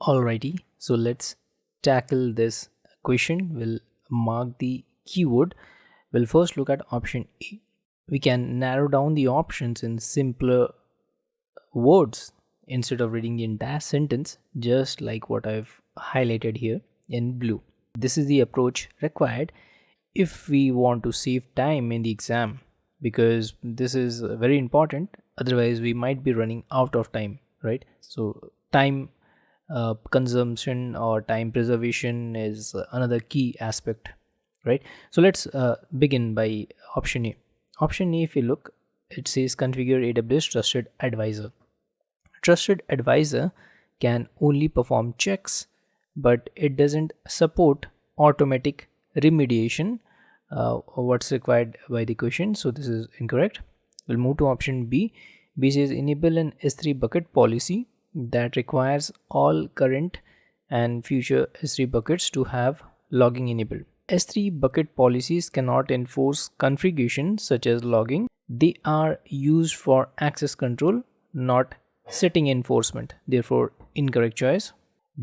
Alrighty, so let's tackle this question. We'll mark the keyword. We'll first look at option A. We can narrow down the options in simpler words instead of reading the entire sentence, just like what I've highlighted here in blue. This is the approach required if we want to save time in the exam, because this is very important. Otherwise, we might be running out of time, right? So, time consumption or time preservation is another key aspect, right? So let's begin by option A. Option A, if you look, it says configure AWS trusted advisor. Trusted advisor can only perform checks, but it doesn't support automatic remediation, what's required by the question. So this is incorrect. We'll move to option B. B says enable an S3 bucket policy that requires all current and future S3 buckets to have logging enabled. S3 bucket policies cannot enforce configuration such as logging. They are used for access control, not setting enforcement. Therefore, incorrect choice.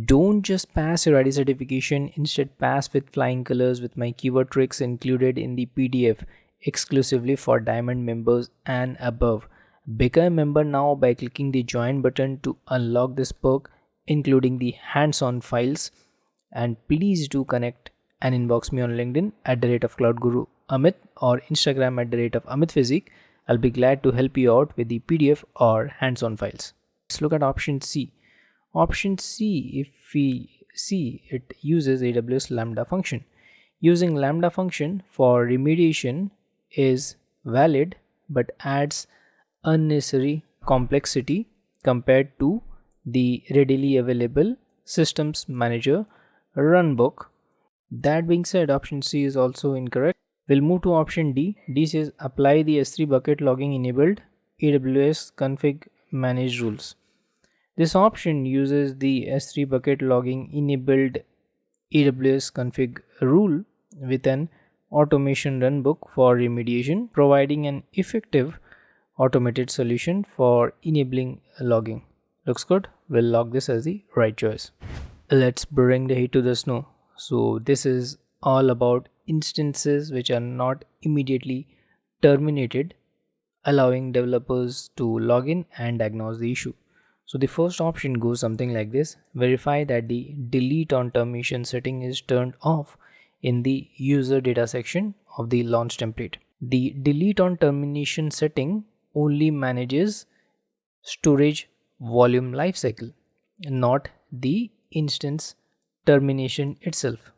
Don't just pass your ID certification, instead pass with flying colors with my keyword tricks included in the PDF exclusively for Diamond members and above. Become a member now by clicking the join button to unlock this perk, including the hands-on files. And please do connect and inbox me on LinkedIn at the rate of Cloud Guru Amit or Instagram at the rate of Amit Physique. I'll be glad to help you out with the PDF or hands-on files. Let's look at option C. Option C, if we see, it uses AWS Lambda function. Using Lambda function for remediation is valid but adds unnecessary complexity compared to the readily available Systems Manager runbook. That being said, option C is also incorrect. We'll move to option D. D says apply the S3 bucket logging enabled AWS config manage rules. This option uses the S3 bucket logging enabled AWS config rule with an automation runbook for remediation, providing an effective automated solution for enabling logging. Looks good. We'll log this as the right choice. Let's bring the heat to the snow. So this is all about instances which are not immediately terminated, allowing developers to log in and diagnose the issue. So the first option goes something like this. Verify that the delete on termination setting is turned off in the user data section of the launch template. The delete on termination setting only manages storage volume lifecycle, not the instance termination itself.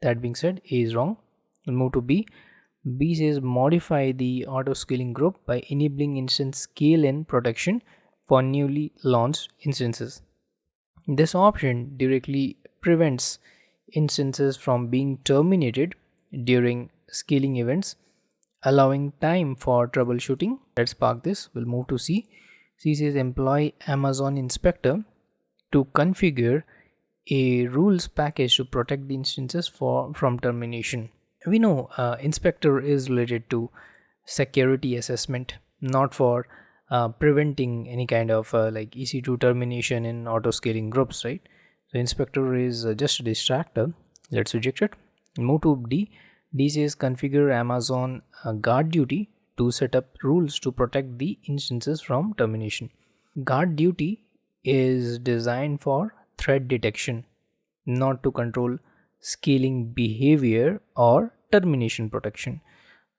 That being said, A is wrong. We'll move to B. B says modify the auto scaling group by enabling instance scale in protection for newly launched instances. This option directly prevents instances from being terminated during scaling events, allowing time for troubleshooting. Let's park this. We'll move to C. C says employ Amazon Inspector to configure a rules package to protect the instances from termination. We know Inspector is related to security assessment, not for preventing any kind of like EC2 termination in auto scaling groups, right? So Inspector is just a distractor. Let's reject it. Move to D. D says configure Amazon guard duty to set up rules to protect the instances from termination. Guard duty is designed for threat detection, not to control scaling behavior or termination protection.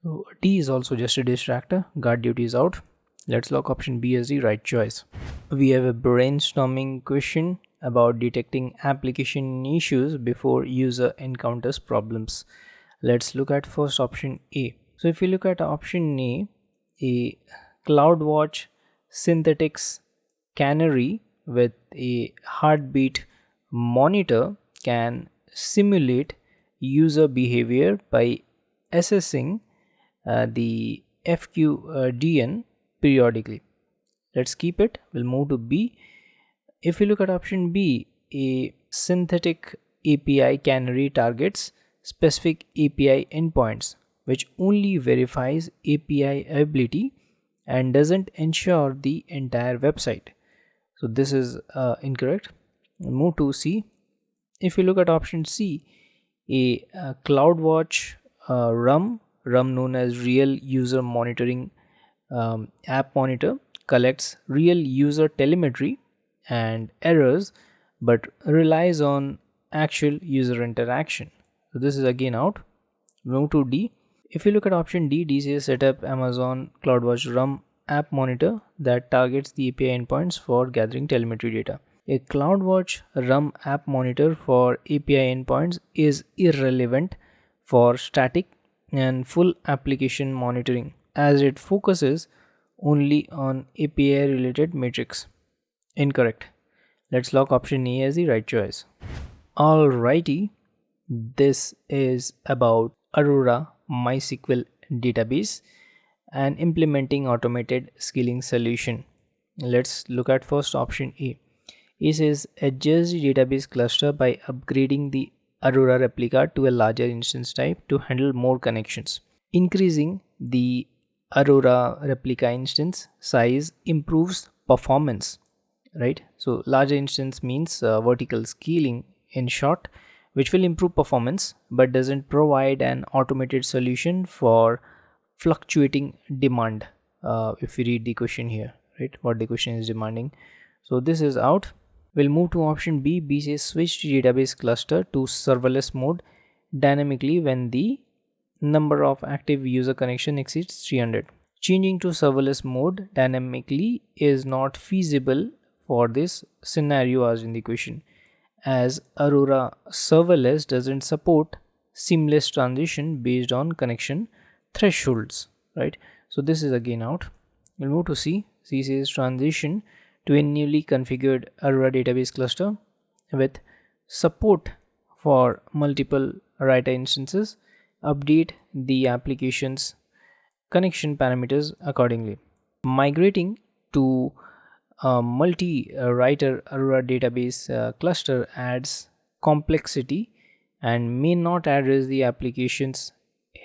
So D is also just a distractor. Guard duty is out. Let's lock option B as the right choice. We have a brainstorming question about detecting application issues before user encounters problems. Let's look at first option A. So if you look at option A CloudWatch synthetics canary with a heartbeat monitor can simulate user behavior by assessing the FQDN periodically. Let's keep it. We'll move to B. If you look at option B, a synthetic API canary targets specific API endpoints, which only verifies API ability and doesn't ensure the entire website. So this is incorrect. Move to C. If you look at option C, a CloudWatch RUM known as Real User Monitoring App Monitor, collects real user telemetry and errors but relies on actual user interaction. So this is again out. Move to D. If you look at option D, D says set up Amazon CloudWatch RUM app monitor that targets the API endpoints for gathering telemetry data. A CloudWatch RUM app monitor for API endpoints is irrelevant for static and full application monitoring, as it focuses only on API related metrics. Incorrect. Let's lock option A as the right choice. Alrighty, this is about Aurora MySQL database and implementing automated scaling solution. Let's look at first option A. A says adjust the database cluster by upgrading the Aurora replica to a larger instance type to handle more connections. Increasing the Aurora replica instance size improves performance, right? So larger instance means vertical scaling in short, which will improve performance but doesn't provide an automated solution for fluctuating demand. If we read the question here, right, what the question is demanding. So this is out. We'll move to option B. B says switch the database cluster to serverless mode dynamically when the number of active user connection exceeds 300. Changing to serverless mode dynamically is not feasible for this scenario as in the question, as Aurora serverless doesn't support seamless transition based on connection thresholds, right? So this is again out. We'll move to C. C says transition to a newly configured Aurora database cluster with support for multiple writer instances. Update the application's connection parameters accordingly. Migrating to a multi-writer Aurora database cluster adds complexity and may not address the application's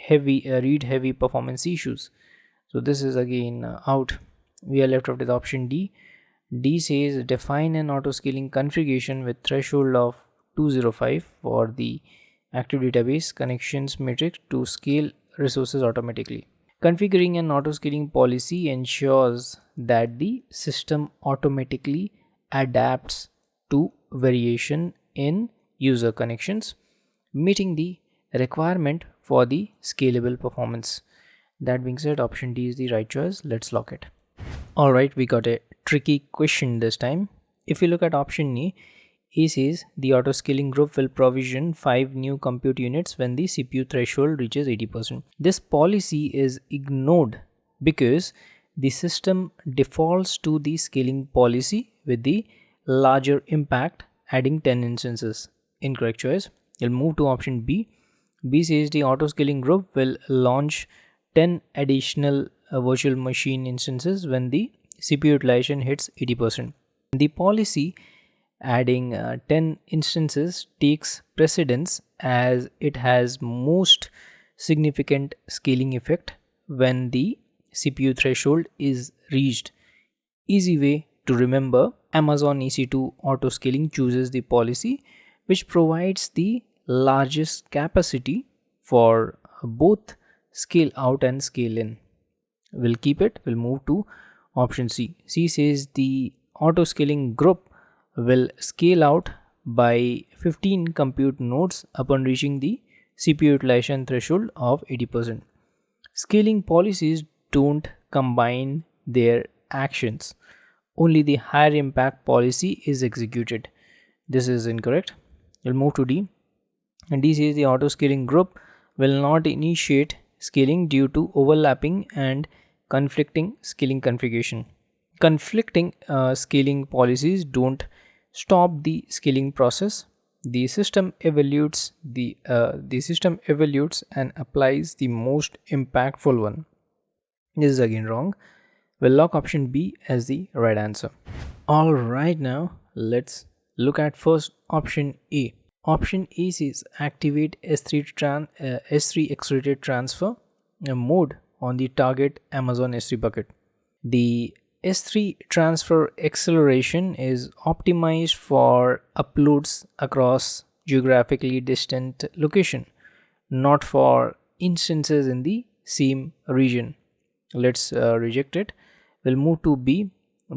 read-heavy performance issues. So this is again out. We are left with option D. D says define an auto-scaling configuration with threshold of 205 for the active database connections metric to scale resources automatically. Configuring an auto-scaling policy ensures that the system automatically adapts to variation in user connections, meeting the requirement for the scalable performance. That being said, option D is the right choice. Let's lock it. Alright, we got a tricky question this time. If you look at option A says the auto scaling group will provision 5 new compute units when the CPU threshold reaches 80%. This policy is ignored because the system defaults to the scaling policy with the larger impact, adding 10 instances. Incorrect choice. We'll move to option B. B says the auto scaling group will launch 10 additional virtual machine instances when the CPU utilization hits 80%. The policy adding 10 instances takes precedence as it has most significant scaling effect when the CPU threshold is reached. Easy way to remember: Amazon EC2 auto scaling chooses the policy which provides the largest capacity for both scale out and scale in. We'll keep it. We'll move to option C. C says the auto scaling group will scale out by 15 compute nodes upon reaching the CPU utilization threshold of 80%. Scaling policies don't combine their actions. Only the higher impact policy is executed. This is incorrect. We'll move to D. And D says the auto scaling group will not initiate scaling due to overlapping and conflicting scaling configuration. Conflicting scaling policies don't stop the scaling process. The system evaluates and applies the most impactful one. This is again wrong. We'll lock option B as the right answer. All right, now let's look at first option A. Option A says activate S3 accelerated transfer mode on the target Amazon S3 bucket. The S3 transfer acceleration is optimized for uploads across geographically distant location, not for instances in the same region. Let's reject it. We'll move to B.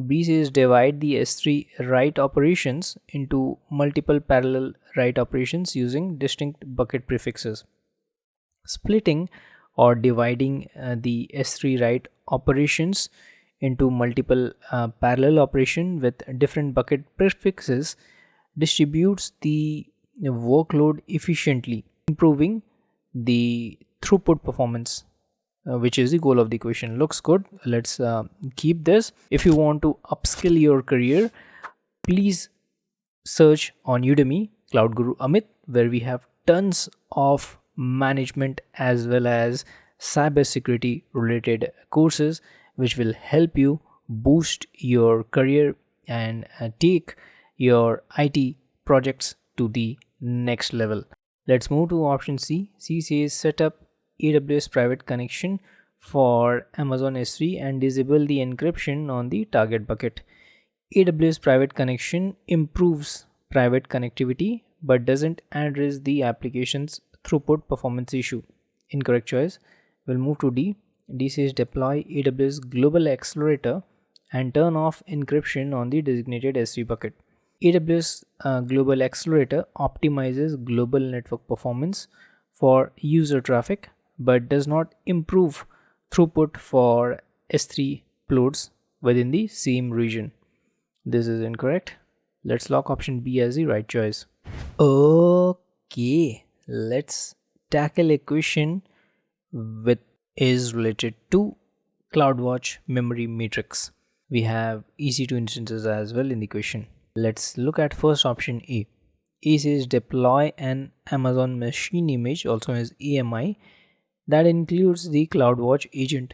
B says divide the S3 write operations into multiple parallel write operations using distinct bucket prefixes. Splitting or dividing the S3 write operations into multiple parallel operation with different bucket prefixes distributes the workload efficiently, improving the throughput performance, which is the goal of the equation. Looks good. Let's keep this. If you want to upskill your career, please search on Udemy Cloud Guru Amit, where we have tons of management as well as cybersecurity related courses which will help you boost your career and take your IT projects to the next level. Let's move to option C. C says set up AWS private connection for Amazon S3 and disable the encryption on the target bucket. AWS private connection improves private connectivity but doesn't address the application's throughput performance issue. Incorrect choice. We'll move to D. D says deploy AWS Global Accelerator and turn off encryption on the designated S3 bucket. AWS Global Accelerator optimizes global network performance for user traffic but does not improve throughput for S3 uploads within the same region. This is incorrect. Let's lock option B as the right choice. Okay, let's tackle a question which is related to CloudWatch memory matrix. We have EC2 instances as well in the question. Let's look at first option A. A says deploy an Amazon machine image, also known as AMI, that includes the CloudWatch agent.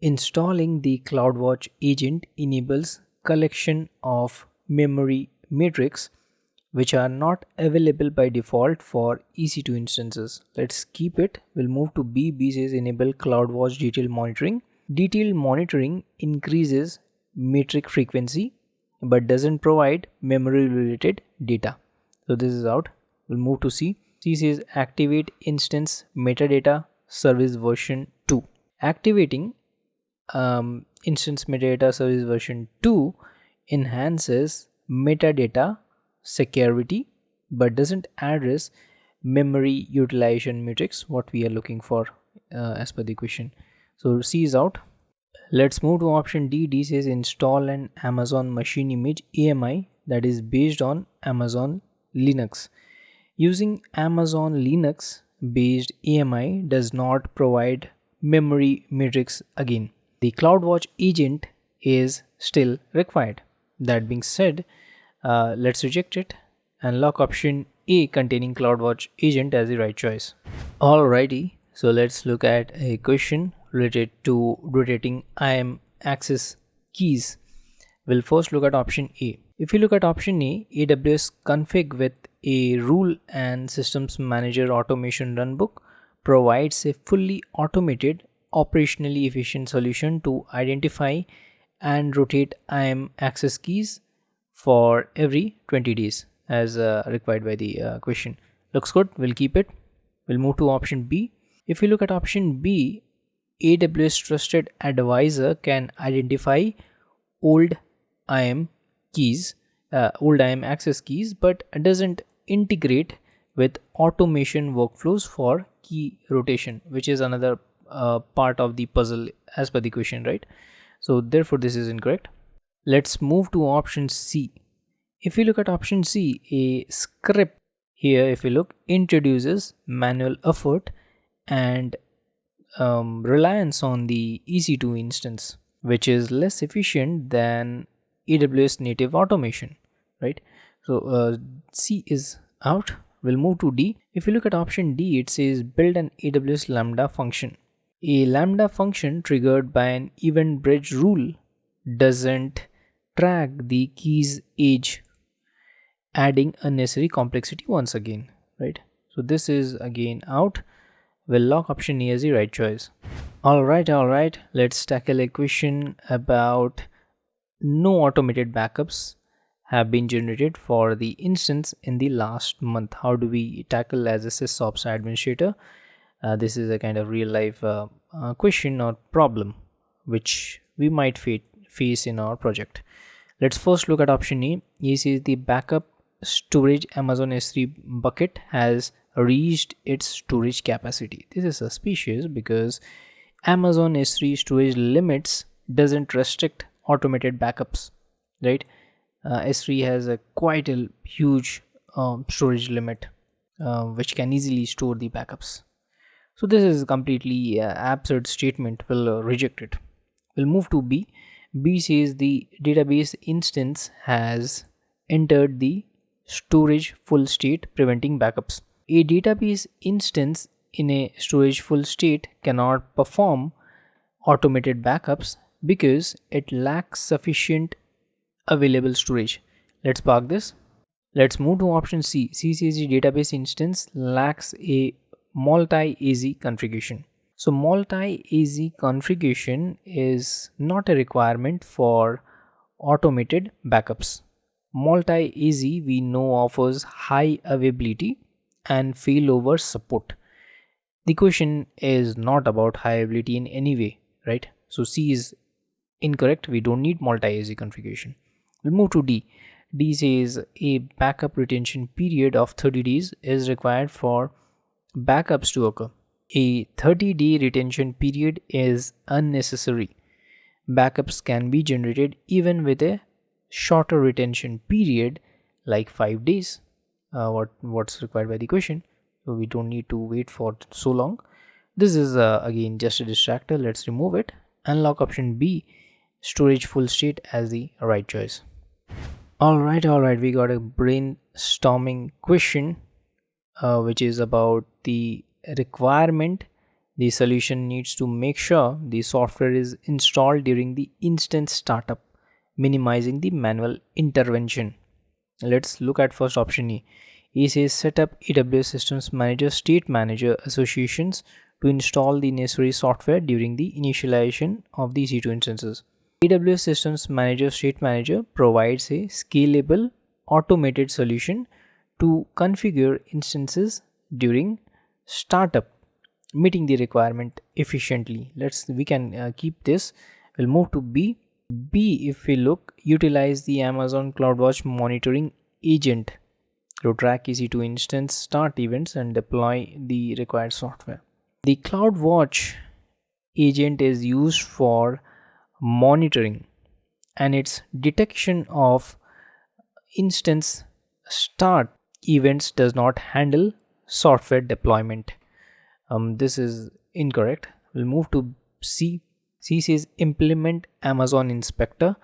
Installing the CloudWatch agent enables collection of memory matrix which are not available by default for EC2 instances. Let's keep it. We'll move to B. B says enable CloudWatch detailed monitoring. Detailed monitoring increases metric frequency but doesn't provide memory related data. So this is out. We'll move to C. C says activate instance metadata service version 2. Activating instance metadata service version 2 enhances metadata security but doesn't address memory utilization matrix, what we are looking for as per the question. So C is out. Let's move to option D. D says install an Amazon machine image AMI that is based on Amazon Linux. Using Amazon Linux based AMI does not provide memory matrix again. The CloudWatch agent is still required. That being said, let's reject it and lock option A containing CloudWatch agent as the right choice. Alrighty, so let's look at a question related to rotating IAM access keys. We'll first look at option A. If you look at option A, AWS config with a rule and systems manager automation runbook provides a fully automated, operationally efficient solution to identify and rotate IAM access keys for every 20 days as required by the question. Looks good. We'll keep it. We'll move to option B. If you look at option B, AWS Trusted Advisor can identify old IAM keys, old IAM access keys, but doesn't integrate with automation workflows for key rotation, which is another part of the puzzle as per the question, right? So therefore this is incorrect. Let's move to option C. If you look at option C, a script here, if you look, introduces manual effort and reliance on the EC2 instance, which is less efficient than AWS native automation, right? So C is out. We'll move to D. If you look at option D, it says build an AWS Lambda function. A Lambda function triggered by an event bridge rule doesn't track the key's age, adding unnecessary complexity once again, right? So this is again out. We'll lock option A as the right choice. Alright, let's tackle a question about no automated backups have been generated for the instance in the last month. How do we tackle as a SysOps administrator? This is a kind of real life question or problem which we might face in our project. Let's first look at option A. It says the backup storage Amazon S3 bucket has reached its storage capacity. This is suspicious because Amazon S3 storage limits doesn't restrict automated backups, right? S3 has a quite a huge storage limit which can easily store the backups. So this is a completely absurd statement. We'll reject it. We'll move to B. B says the database instance has entered the storage full state, preventing backups. A database instance in a storage full state cannot perform automated backups because it lacks sufficient available storage. Let's park this. Let's move to option C. C says the database instance lacks a multi-AZ configuration. So multi-AZ configuration is not a requirement for automated backups. Multi-AZ we know offers high availability and failover support. The question is not about high availability in any way, right? So C is incorrect. We don't need multi-AZ configuration. We'll move to D. D says a backup retention period of 30 days is required for backups to occur. A 30-day retention period is unnecessary. Backups can be generated even with a shorter retention period like 5 days. What's required by the question. So we don't need to wait for so long. This is again just a distractor. Let's remove it and lock option B, storage full state, as the right choice. All right, we got a brainstorming question which is about the requirement. The solution needs to make sure the software is installed during the instant startup, minimizing the manual intervention. Let's look at first option E. E says set up AWS Systems Manager State Manager associations to install the necessary software during the initialization of the EC2 instances. AWS Systems Manager State Manager provides a scalable automated solution to configure instances during startup, meeting the requirement efficiently. We can keep this. We'll move to B. B, if we look, utilize the Amazon CloudWatch monitoring agent to track EC2 instance start events and deploy the required software. The CloudWatch agent is used for monitoring, and its detection of instance start events does not handle software deployment. This is incorrect. We'll move to C. C says implement Amazon Inspector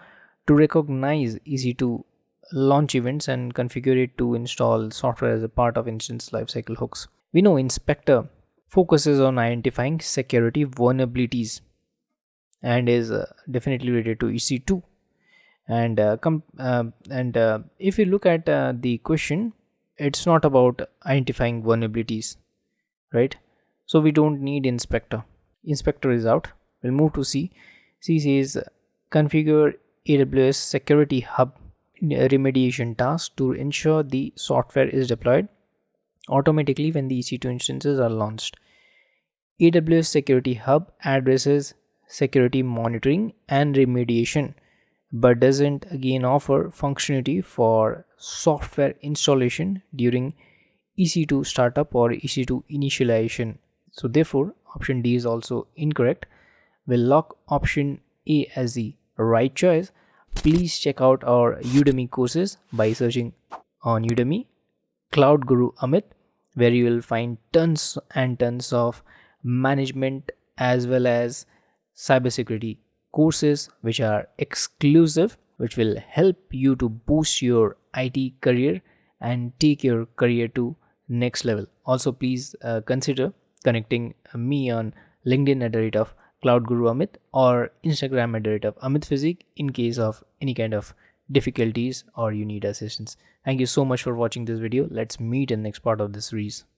to recognize EC2 launch events and configure it to install software as a part of instance lifecycle hooks. We know Inspector focuses on identifying security vulnerabilities and is definitely related to EC2. And if you look at the question, it's not about identifying vulnerabilities, right? So we don't need Inspector. Inspector is out. We'll move to C. C says configure AWS Security Hub remediation task to ensure the software is deployed automatically when the EC2 instances are launched. AWS Security Hub addresses security monitoring and remediation, but doesn't again offer functionality for software installation during EC2 startup or EC2 initialization. So therefore, option D is also incorrect. We'll lock option A as the right choice. Please check out our Udemy courses by searching on Udemy Cloud Guru Amit, where you will find tons and tons of management as well as cybersecurity courses which are exclusive, which will help you to boost your IT career and take your career to next level. Also, please consider connecting me on LinkedIn @ Cloud Guru Amit or Instagram @ Amit Physique in case of any kind of difficulties or you need assistance. Thank you so much for watching this video. Let's meet in the next part of this series.